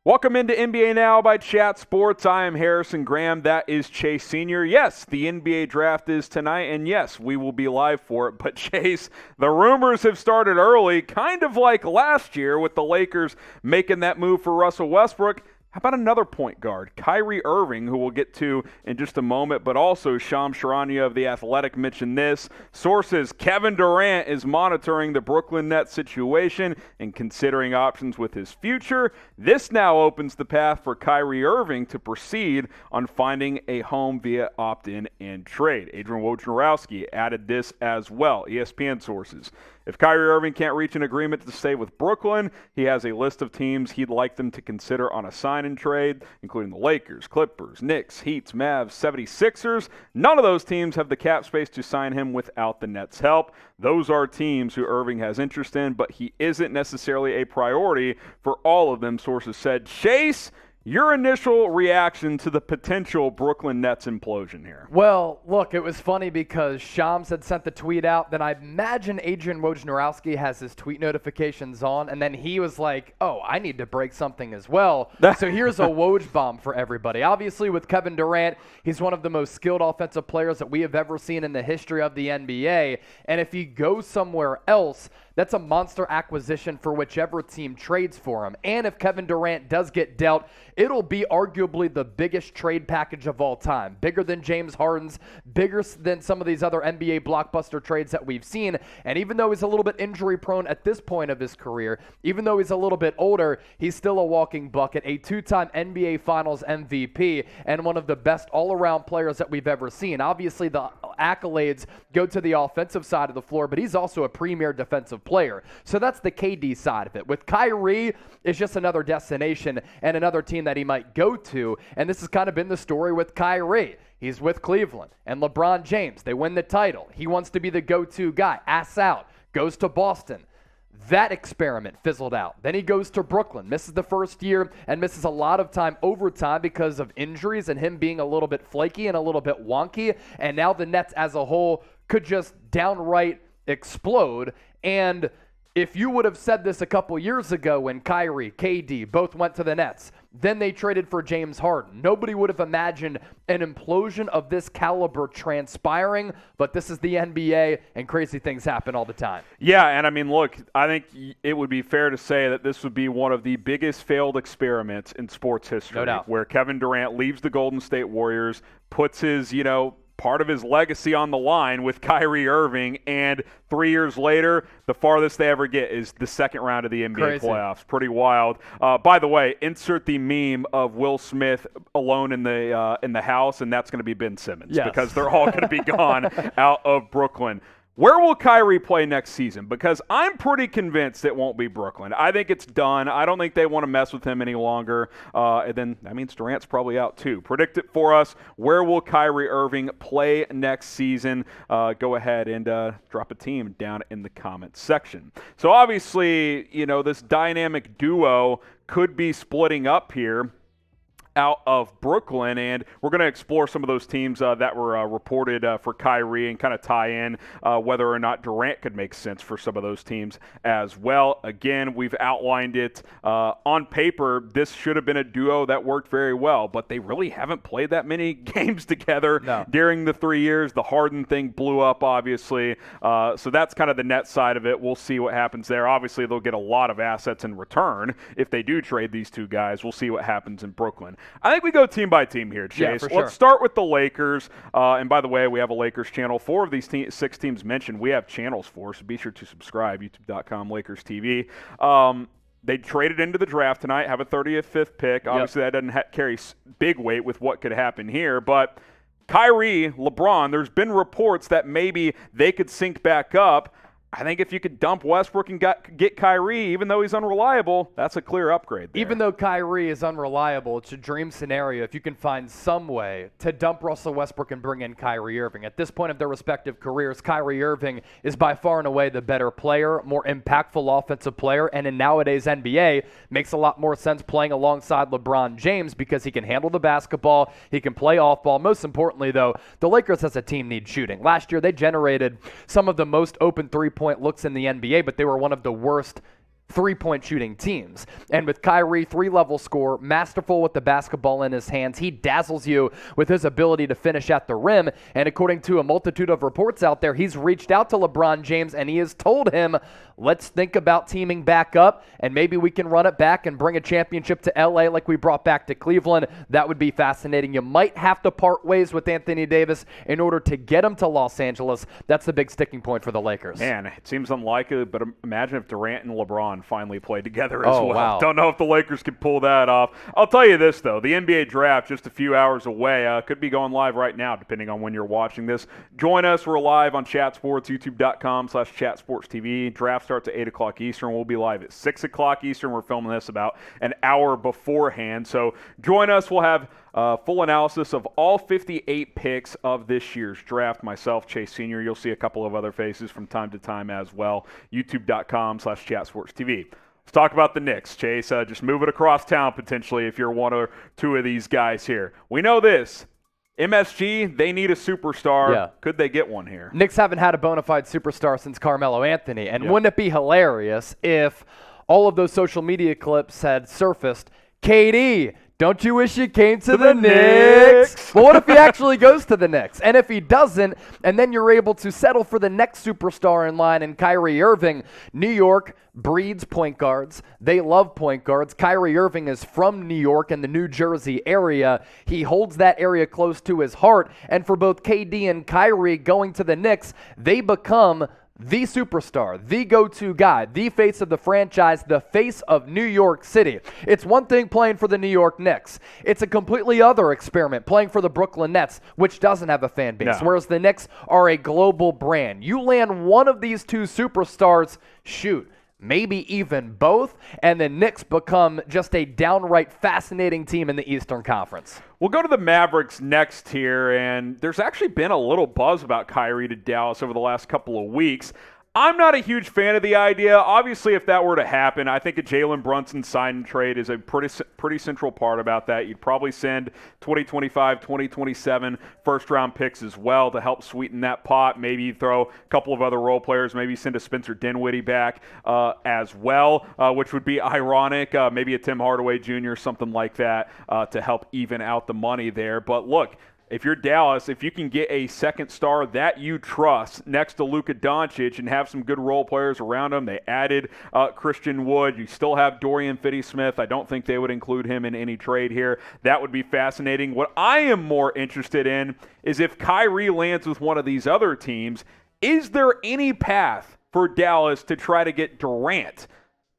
Welcome into NBA Now by Chat Sports. I am Harrison Graham. That is Chase Sr. Yes, the NBA draft is tonight, and yes, we will be live for it. But Chase, the rumors have started early, kind of like last year with the Lakers making that move for Russell Westbrook. How about another point guard, Kyrie Irving, who we'll get to in just a moment, but also Shams Charania of The Athletic mentioned this. Sources, Kevin Durant is monitoring the Brooklyn Nets situation and considering options with his future. This now opens the path for Kyrie Irving to proceed on finding a home via opt-in and trade. Adrian Wojnarowski added this as well, ESPN sources. If Kyrie Irving can't reach an agreement to stay with Brooklyn, he has a list of teams he'd like them to consider on a sign-and trade, including the Lakers, Clippers, Knicks, Heat, Mavs, 76ers. None of those teams have the cap space to sign him without the Nets' help. Those are teams who Irving has interest in, but he isn't necessarily a priority for all of them, sources said. Chase, your initial reaction to the potential Brooklyn Nets implosion here? Well, look, it was funny because Shams had sent the tweet out. Then I imagine Adrian Wojnarowski has his tweet notifications on, and then he was like, oh, I need to break something as well. So here's a Woj bomb for everybody. Obviously, with Kevin Durant, he's one of the most skilled offensive players that we have ever seen in the history of the NBA. And if he goes somewhere else, that's a monster acquisition for whichever team trades for him. And if Kevin Durant does get dealt, it'll be arguably the biggest trade package of all time. Bigger than James Harden's, bigger than some of these other NBA blockbuster trades that we've seen. And even though he's a little bit injury prone at this point of his career, even though he's a little bit older, he's still a walking bucket, a two-time NBA Finals MVP, and one of the best all-around players that we've ever seen. Obviously, the accolades go to the offensive side of the floor, but he's also a premier defensive player. So that's the KD side of it. With Kyrie, it's just another destination and another team that he might go to. And this has kind of been the story with Kyrie. He's with Cleveland and LeBron James. They win the title. He wants to be the go-to guy. Ass out. Goes to Boston. That experiment fizzled out. Then he goes to Brooklyn, misses the first year, and misses a lot of time overtime because of injuries and him being a little bit flaky and a little bit wonky. And now the Nets as a whole could just downright explode. And if you would have said this a couple years ago when Kyrie, KD both went to the Nets, then they traded for James Harden, nobody would have imagined an implosion of this caliber transpiring, but this is the NBA, and crazy things happen all the time. Yeah, and I mean, look, I think it would be fair to say that this would be one of the biggest failed experiments in sports history, no doubt, where Kevin Durant leaves the Golden State Warriors, puts his, part of his legacy on the line with Kyrie Irving, and 3 years later, the farthest they ever get is the second round of the NBA playoffs. Pretty wild. By the way, insert the meme of Will Smith alone in the house, and that's going to be Ben Simmons, because they're all going to be gone out of Brooklyn. Where will Kyrie play next season? Because I'm pretty convinced it won't be Brooklyn. I think it's done. I don't think they want to mess with him any longer. And then that means Durant's probably out too. Predict it for us. Where will Kyrie Irving play next season? Go ahead and drop a team down in the comments section. So obviously, this dynamic duo could be splitting up here out of Brooklyn, and we're going to explore some of those teams that were reported for Kyrie and kind of tie in whether or not Durant could make sense for some of those teams as well. Again, we've outlined it on paper. This should have been a duo that worked very well, but they really haven't played that many games together during the 3 years. The Harden thing blew up, obviously, so that's kind of the net side of it. We'll see what happens there. Obviously, they'll get a lot of assets in return if they do trade these two guys. We'll see what happens in Brooklyn. I think we go team by team here, Chase. Yeah, for sure. Let's start with the Lakers. And by the way, we have a Lakers channel. 4 of these 6 teams mentioned, we have channels for, so be sure to subscribe, youtube.com, Lakers TV. They traded into the draft tonight, have a 35th pick. Obviously, that doesn't carry big weight with what could happen here, but Kyrie, LeBron, there's been reports that maybe they could sync back up. I think if you could dump Westbrook and get Kyrie, even though he's unreliable, that's a clear upgrade there. Even though Kyrie is unreliable, it's a dream scenario if you can find some way to dump Russell Westbrook and bring in Kyrie Irving. At this point of their respective careers, Kyrie Irving is by far and away the better player, more impactful offensive player, and in nowadays NBA, makes a lot more sense playing alongside LeBron James because he can handle the basketball, he can play off ball. Most importantly, though, the Lakers as a team need shooting. Last year, they generated some of the most open three-point looks in the NBA, but they were one of the worst three-point shooting teams. And with Kyrie, three-level scorer, masterful with the basketball in his hands, he dazzles you with his ability to finish at the rim. And according to a multitude of reports out there, he's reached out to LeBron James and he has told him, let's think about teaming back up and maybe we can run it back and bring a championship to LA like we brought back to Cleveland. That would be fascinating. You might have to part ways with Anthony Davis in order to get him to Los Angeles. That's the big sticking point for the Lakers. Man, it seems unlikely, but imagine if Durant and LeBron finally played together as well. Wow. Don't know if the Lakers can pull that off. I'll tell you this, though. The NBA draft just a few hours away. Could be going live right now, depending on when you're watching this. Join us. We're live on Chat Sports, youtube.com/ChatSportsTV. Draft starts at 8 o'clock Eastern. We'll be live at 6 o'clock Eastern. We're filming this about an hour beforehand. So join us. We'll have full analysis of all 58 picks of this year's draft. Myself, Chase Sr. You'll see a couple of other faces from time to time as well. youtube.com/ChatSportsTV. Let's talk about the Knicks, Chase. Just move it across town potentially if you're one or two of these guys here. We know this. MSG, they need a superstar. Yeah. Could they get one here? Knicks haven't had a bona fide superstar since Carmelo Anthony. And wouldn't it be hilarious if all of those social media clips had surfaced, KD, don't you wish you came to the Knicks? Well, what if he actually goes to the Knicks? And if he doesn't, and then you're able to settle for the next superstar in line in Kyrie Irving, New York breeds point guards. They love point guards. Kyrie Irving is from New York and the New Jersey area. He holds that area close to his heart. And for both KD and Kyrie going to the Knicks, they become the superstar, the go-to guy, the face of the franchise, the face of New York City. It's one thing playing for the New York Knicks. It's a completely other experiment playing for the Brooklyn Nets, which doesn't have a fan base, whereas the Knicks are a global brand. You land one of these two superstars, shoot, maybe even both, and the Knicks become just a downright fascinating team in the Eastern Conference. We'll go to the Mavericks next here, and there's actually been a little buzz about Kyrie to Dallas over the last couple of weeks. I'm not a huge fan of the idea. Obviously, if that were to happen, I think a Jalen Brunson sign and trade is a pretty central part about that. You'd probably send 2025, 2027 first-round picks as well to help sweeten that pot. Maybe you throw a couple of other role players. Maybe send a Spencer Dinwiddie back as well, which would be ironic. Maybe a Tim Hardaway Jr., something like that, to help even out the money there. But look, if you're Dallas, if you can get a second star that you trust next to Luka Doncic and have some good role players around him, they added Christian Wood. You still have Dorian Finney-Smith. I don't think they would include him in any trade here. That would be fascinating. What I am more interested in is if Kyrie lands with one of these other teams, is there any path for Dallas to try to get Durant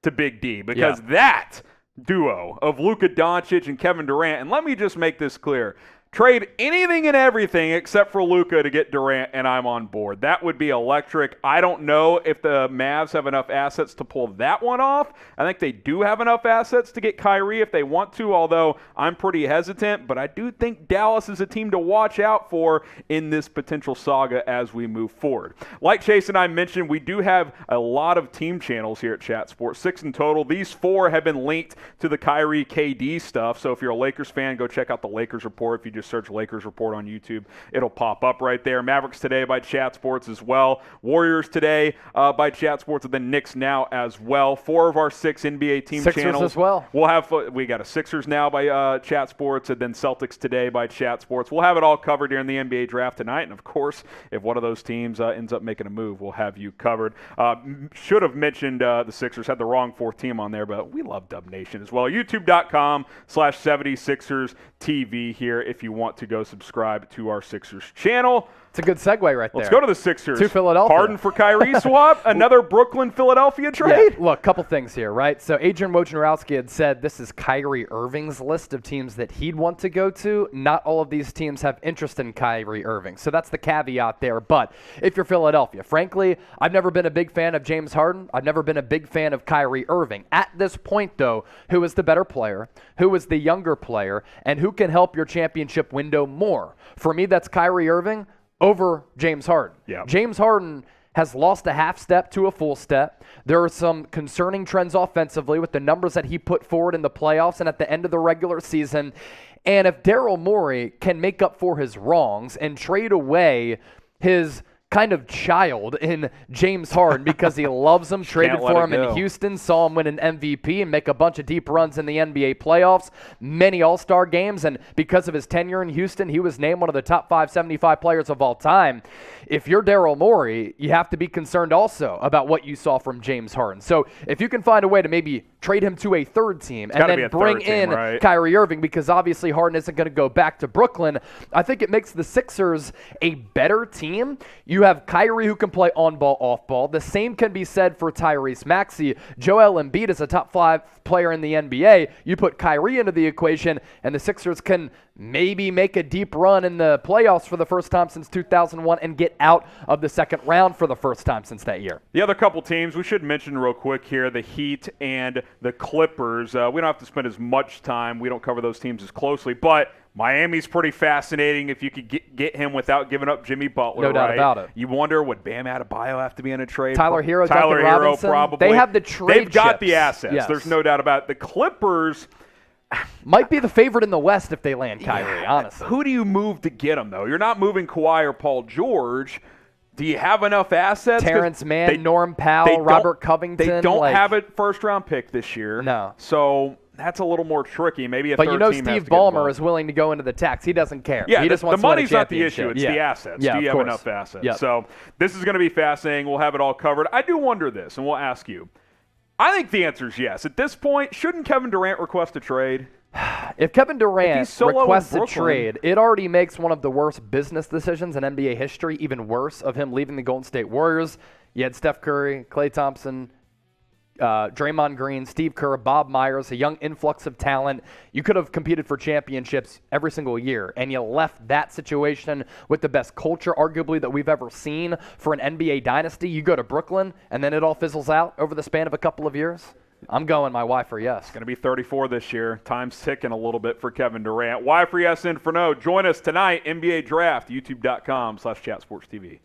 to Big D? Because that duo of Luka Doncic and Kevin Durant, and let me just make this clear, trade anything and everything except for Luka to get Durant, and I'm on board. That would be electric. I don't know if the Mavs have enough assets to pull that one off. I think they do have enough assets to get Kyrie if they want to, although I'm pretty hesitant. But I do think Dallas is a team to watch out for in this potential saga as we move forward. Like Chase and I mentioned, we do have a lot of team channels here at Chat Sports, 6 in total. These 4 have been linked to the Kyrie KD stuff. So if you're a Lakers fan, go check out the Lakers Report. If you just search Lakers Report on YouTube, it'll pop up right there. Mavericks Today by Chat Sports as well. Warriors Today by Chat Sports, and then Knicks Now as well. 4 of our 6 NBA team Sixers channels as well. We got a Sixers Now by Chat Sports, and then Celtics Today by Chat Sports. We'll have it all covered during the NBA draft tonight, and of course, if one of those teams ends up making a move, we'll have you covered. Should have mentioned the Sixers, had the wrong 4th team on there, but we love Dub Nation as well. YouTube.com/76ers TV here if you want to go subscribe to our Sixers channel. It's a good segue right there. Let's go to the Sixers. To Philadelphia. Harden for Kyrie swap. Another Brooklyn-Philadelphia trade. Yeah, look, couple things here, right? So Adrian Wojnarowski had said this is Kyrie Irving's list of teams that he'd want to go to. Not all of these teams have interest in Kyrie Irving. So that's the caveat there. But if you're Philadelphia, frankly, I've never been a big fan of James Harden. I've never been a big fan of Kyrie Irving. At this point, though, who is the better player? Who is the younger player? And who can help your championship window more? For me, that's Kyrie Irving over James Harden. Yep. James Harden has lost a half step to a full step. There are some concerning trends offensively with the numbers that he put forward in the playoffs and at the end of the regular season. And if Daryl Morey can make up for his wrongs and trade away his kind of child in James Harden because he loves him, traded for him in Houston, saw him win an MVP and make a bunch of deep runs in the NBA playoffs, many All-Star games, and because of his tenure in Houston, he was named one of the top 575 players of all time. If you're Daryl Morey, you have to be concerned also about what you saw from James Harden. So if you can find a way to maybe trade him to a third team and then bring in Kyrie Irving, because obviously Harden isn't going to go back to Brooklyn, I think it makes the Sixers a better team. You have Kyrie who can play on ball, off ball. The same can be said for Tyrese Maxey. Joel Embiid is a top 5 player in the NBA. You put Kyrie into the equation, and the Sixers can maybe make a deep run in the playoffs for the first time since 2001 and get out of the second round for the first time since that year. The other couple teams we should mention real quick here, the Heat and the Clippers. We don't have to spend as much time. We don't cover those teams as closely, but Miami's pretty fascinating if you could get him without giving up Jimmy Butler. No doubt about it. You wonder, would Bam Adebayo have to be in a trade? Tyler Hero, Tyler Duncan Hero, Robinson. probably. They have the trade They've got chips. the assets. Yes. There's no doubt about it. The Clippers might be the favorite in the West if they land Kyrie, honestly. Who do you move to get him, though? You're not moving Kawhi or Paul George. Do you have enough assets? Terrence Mann, Norm Powell, Robert Covington. They don't have a first-round pick this year. No. So that's a little more tricky. Maybe a third team has to get Steve Ballmer is willing to go into the tax. He doesn't care. Yeah, he just wants the to win a money's not the championship. issue. It's the assets. Yeah, do you have enough assets? Yep. So this is going to be fascinating. We'll have it all covered. I do wonder this, and we'll ask you. I think the answer is yes. At this point, shouldn't Kevin Durant request a trade? If Kevin Durant requests a Brooklyn, trade, it already makes one of the worst business decisions in NBA history even worse, of him leaving the Golden State Warriors. You had Steph Curry, Klay Thompson, Draymond Green, Steve Kerr, Bob Myers, a young influx of talent. You could have competed for championships every single year, and you left that situation with the best culture, arguably, that we've ever seen for an NBA dynasty. You go to Brooklyn, and then it all fizzles out over the span of a couple of years. I'm going my Y for yes. It's going to be 34 this year. Time's ticking a little bit for Kevin Durant. Y for yes and for no. Join us tonight, NBA Draft, youtube.com/chatsportstv.